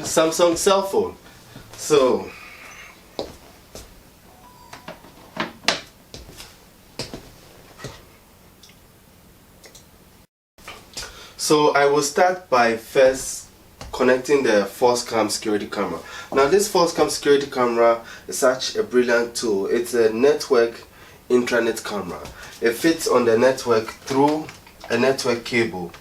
Samsung cell phone. So I will start by first connecting the force cam security camera. Now this force cam security camera is such a brilliant tool. It's a network intranet camera. It fits on the network through a network cable.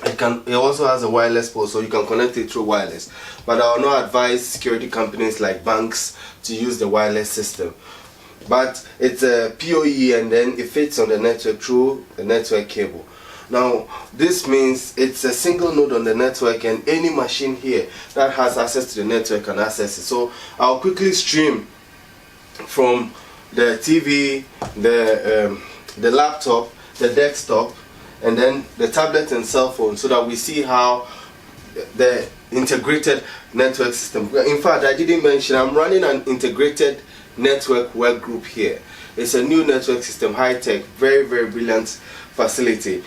It also has a wireless port, so you can connect it through wireless. But I will not advise security companies like banks to use the wireless system. But it's a PoE, and then it fits on the network through the network cable. Now this means it's a single node on the network, and any machine here that has access to the network can access it. So I'll quickly stream from the TV, the laptop, the desktop, and then the tablet and cell phone, so that we see how the integrated network system. In fact, I didn't mention I'm running an integrated network work group here. It's a new network system, high-tech, very brilliant facility.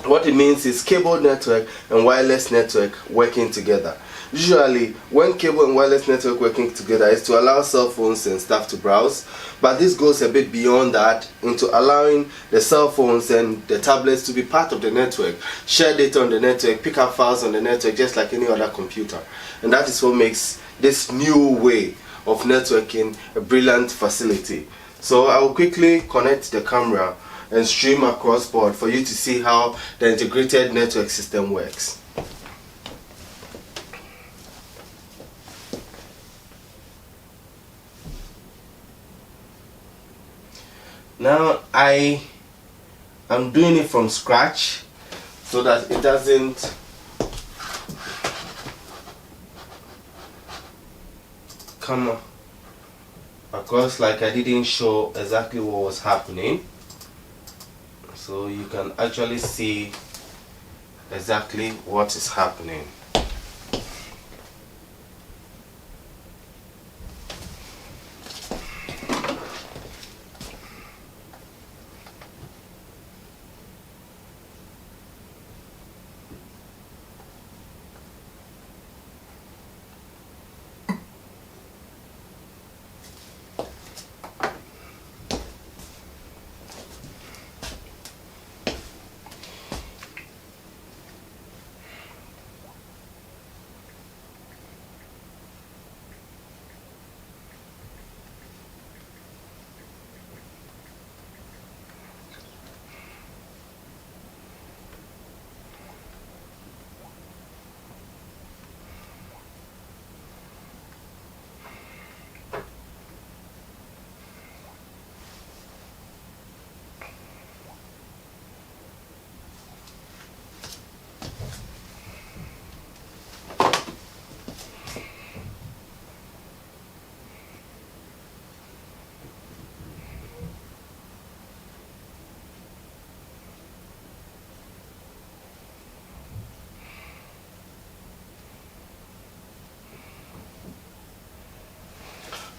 What it means is cable network and wireless network working together. Usually when cable and wireless network working together is to allow cell phones and stuff to browse, but this goes a bit beyond that into allowing the cell phones and the tablets to be part of the network, share data on the network, pick up files on the network just like any other computer. And that is what makes this new way of networking a brilliant facility. So I will quickly connect the camera and stream across board for you to see how the integrated network system works. Now I am doing it from scratch so that it doesn't come across like I didn't show exactly what was happening. So you can actually see exactly what is happening.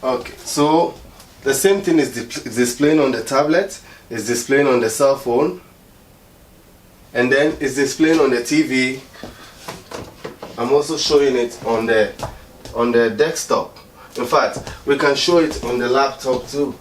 Okay, so the same thing is displaying on the tablet, is displaying on the cell phone, and then it's displaying on the TV. I'm also showing it on the desktop. In fact, we can show it on the laptop too.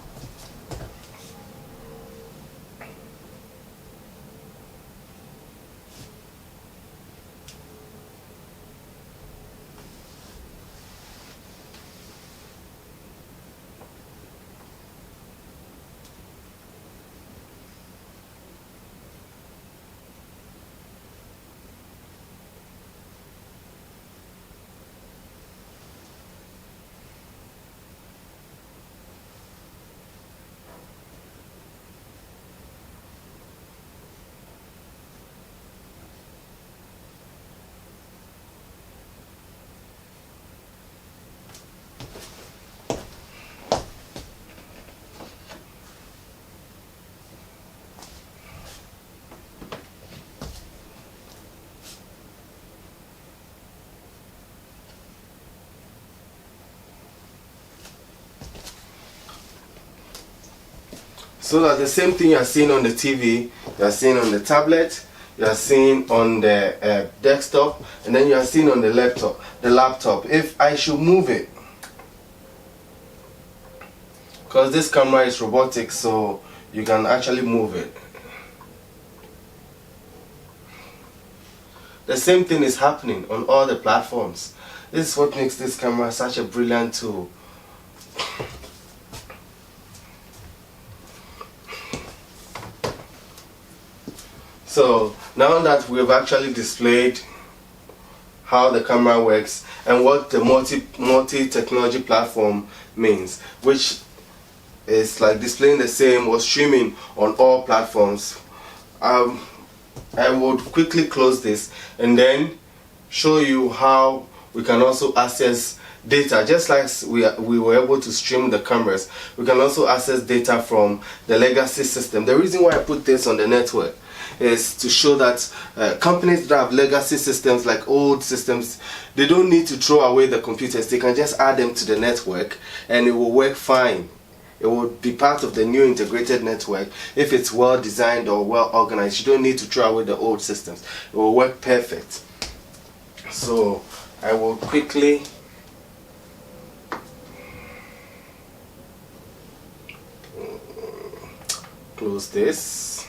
So that the same thing you are seeing on the TV, you are seeing on the tablet, you are seeing on the desktop, and then you are seeing on the laptop. If I should move it, because this camera is robotic, so you can actually move it. The same thing is happening on all the platforms. This is what makes this camera such a brilliant tool. So now that we've actually displayed how the camera works and what the multi-technology platform means, which is like displaying the same or streaming on all platforms, I would quickly close this and then show you how we can also access data. Just like we were able to stream the cameras, we can also access data from the legacy system. The reason why I put this on the network is to show that companies that have legacy systems, like old systems, they don't need to throw away the computers. They can just add them to the network and it will work fine. It will be part of the new integrated network. If it's well designed or well organized, you don't need to throw away the old systems. It will work perfect. So I will quickly close this.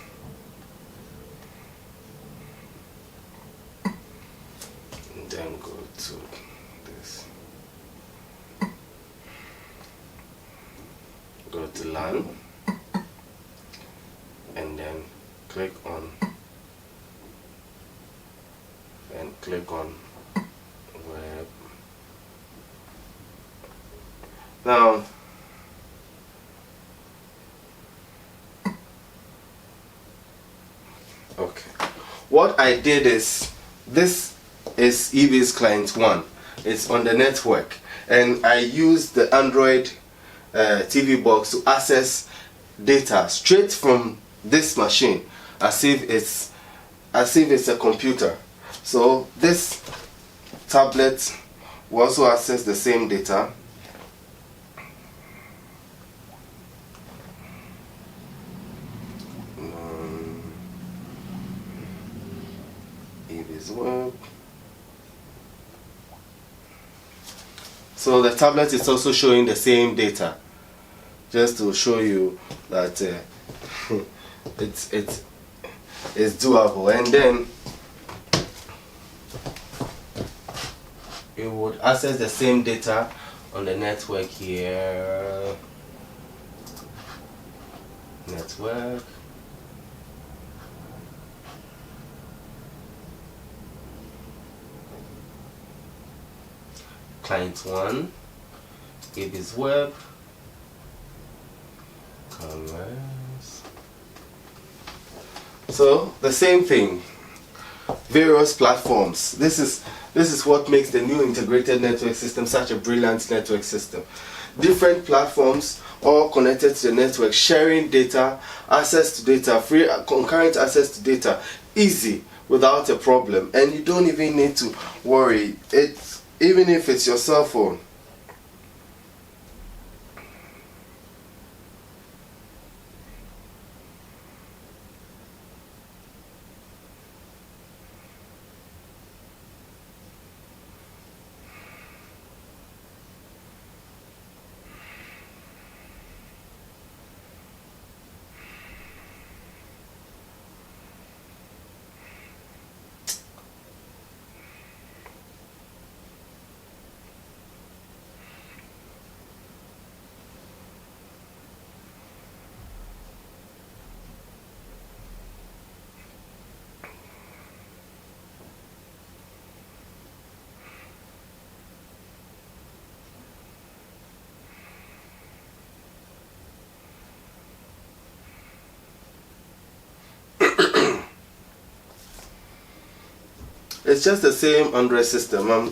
Then go to this. Go to LAN and then click on web. Now okay, what I did is, this is eBiz Client 1. It's on the network, and I used the Android TV box to access data straight from this machine, as if it's a computer. So this tablet will also access the same data. eBiz Web. So the tablet is also showing the same data, just to show you that it's doable. And then you would access the same data on the network here. Network. Client 1, eBiz Web, Commerce. So the same thing, various platforms. This is what makes the new integrated network system such a brilliant network system. Different platforms all connected to the network, sharing data, access to data, free concurrent access to data, easy, without a problem, and you don't even need to worry. Even if it's your cell phone. It's just the same Android system. I'm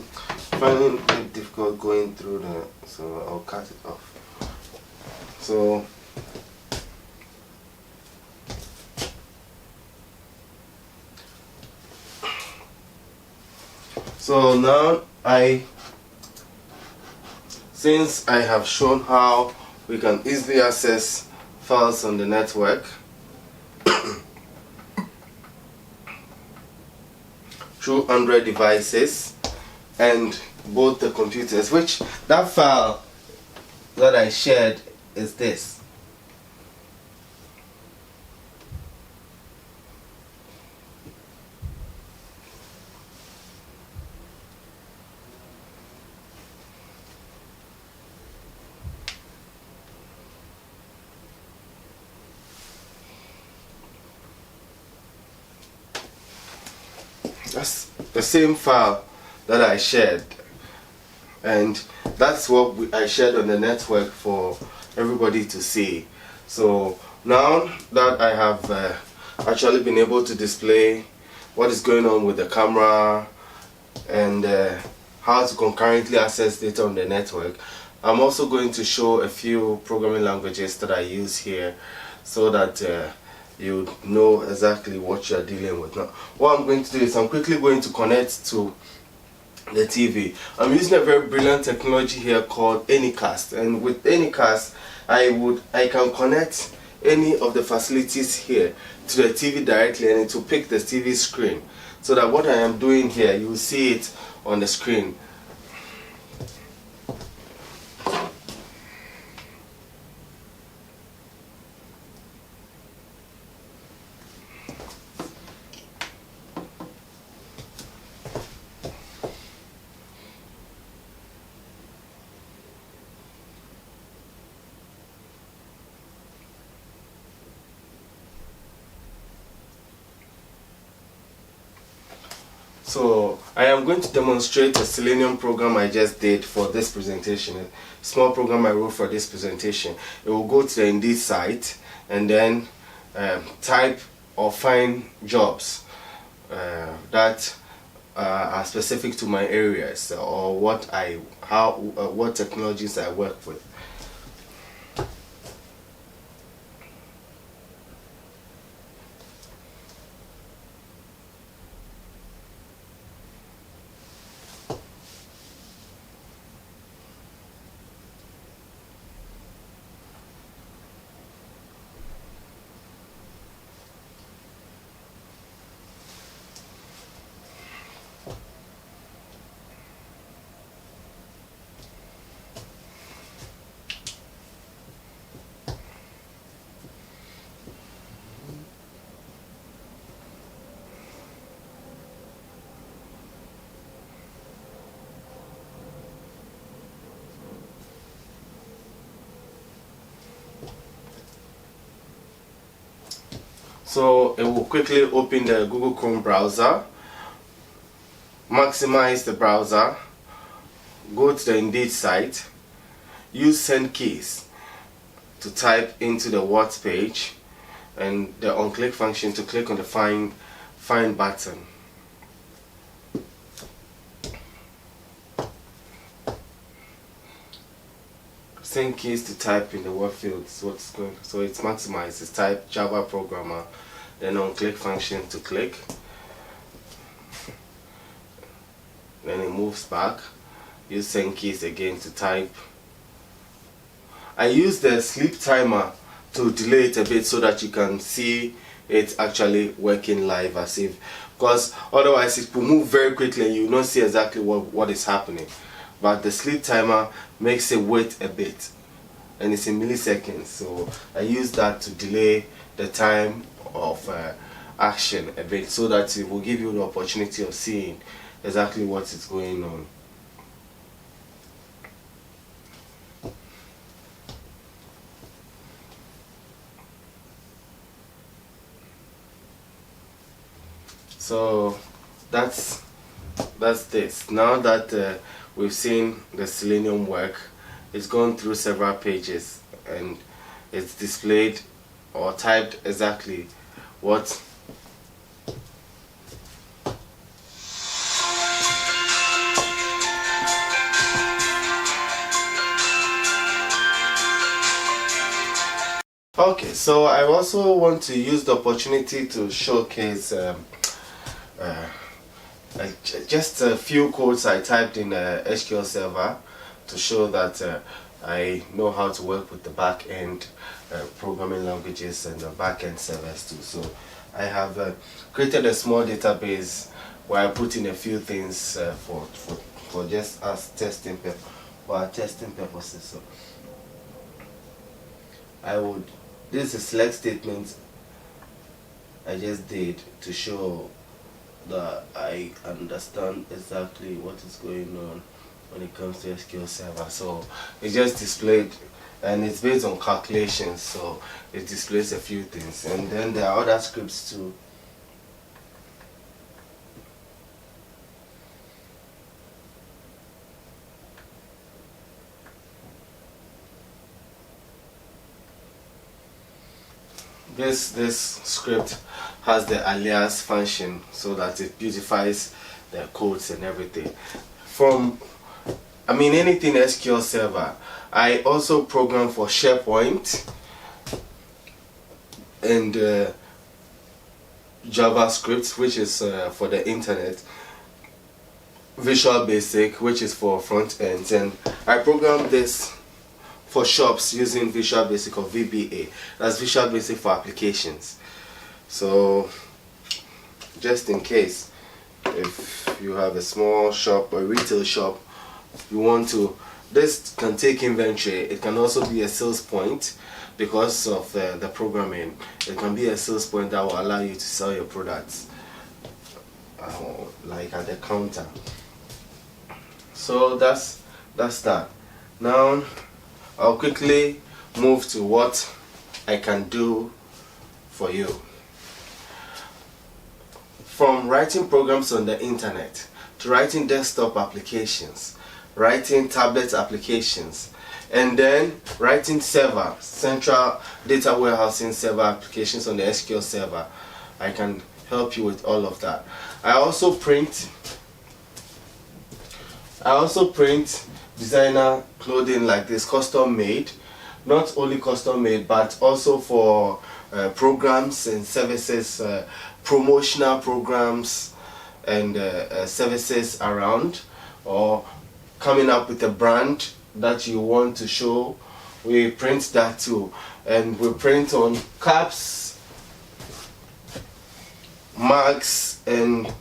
finding it difficult going through so I'll cut it off. So now since I have shown how we can easily access files on the network, through Android devices and both the computers, which that file that I shared is this. That's the same file that I shared, and that's what I shared on the network for everybody to see. So now that I have actually been able to display what is going on with the camera and how to concurrently access data on the network, I'm also going to show a few programming languages that I use here so that you know exactly what you're dealing with. Now, what I'm going to do is I'm quickly going to connect to the TV. I'm using a very brilliant technology here called Anycast, and with Anycast I can connect any of the facilities here to the TV directly, and it will pick the TV screen, so that what I am doing here, you will see it on the screen. So I am going to demonstrate a Selenium program I just did for this presentation, a small program I wrote for this presentation. It will go to the Indeed site and then type or find jobs that are specific to my areas, or what technologies I work with. So it will quickly open the Google Chrome browser, maximize the browser, go to the Indeed site, use send keys to type into the What page, and the on-click function to click on the find button. Send keys to type in the word field. So it's maximized. It's type Java programmer, then on-click function to click. Then it moves back. Use send keys again to type. I use the sleep timer to delay it a bit so that you can see it actually working live, as if, because otherwise it will move very quickly and you will not see exactly what is happening. But the sleep timer makes it wait a bit, and it's in milliseconds, so I use that to delay the time of action a bit, so that it will give you the opportunity of seeing exactly what is going on. So that's this. Now that we've seen the Selenium work, it's gone through several pages and it's displayed or typed exactly what Okay, so I also want to use the opportunity to showcase just a few codes I typed in SQL Server to show that I know how to work with the back-end programming languages and the back-end servers too. So I have created a small database where I put in a few things for just as testing for our testing purposes. So this is a select statement I just did to show that I understand exactly what is going on when it comes to SQL Server. So it just displayed, and it's based on calculations, so it displays a few things, and then there are other scripts too. This script has the alias function so that it beautifies the codes and everything. Anything SQL Server. I also program for SharePoint and JavaScript, which is for the internet, Visual Basic, which is for front ends, and I program this for shops using Visual Basic or VBA. That's Visual Basic for applications. So just in case, if you have a small shop or retail shop, this can take inventory. It can also be a sales point because of the programming. It can be a sales point that will allow you to sell your products like at the counter. So that's that. Now I'll quickly move to what I can do for you. From writing programs on the internet to writing desktop applications, writing tablet applications, and then writing central data warehousing server applications on the SQL Server, I can help you with all of that. I also print designer clothing like this, custom made. Not only custom made, but also for programs and services, promotional programs and services around, or coming up with a brand that you want to show. We print that too, and we print on caps, mugs, and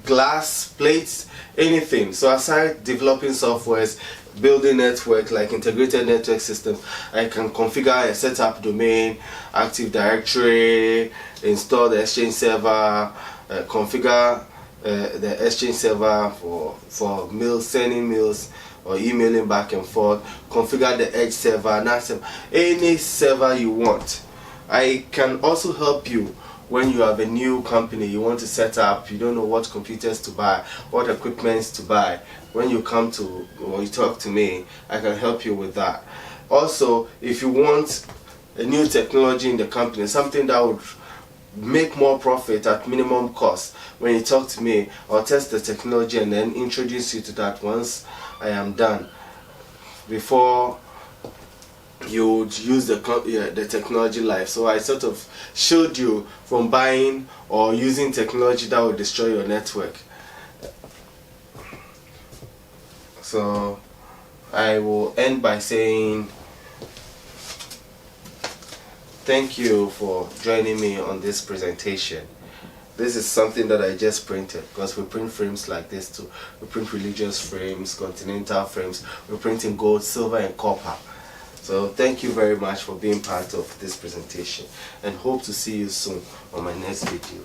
glass plates, anything. So aside developing softwares, building network like integrated network systems, I can configure a setup domain, Active Directory, install the Exchange server, configure the Exchange server for mail, sending mails or emailing back and forth, configure the Edge server, NAS server, any server you want. I can also help you when you have a new company you want to set up, you don't know what computers to buy, what equipments to buy. When you come to or you talk to me, I can help you with that. Also, if you want a new technology in the company, something that would make more profit at minimum cost, when you talk to me, I'll test the technology and then introduce you to that once I am done, before you would use the technology live. So I sort of showed you from buying or using technology that will destroy your network. So I will end by saying thank you for joining me on this presentation. This is something that I just printed, because we print frames like this too. We print religious frames, continental frames. We print in gold, silver and copper. So thank you very much for being part of this presentation, and hope to see you soon on my next video.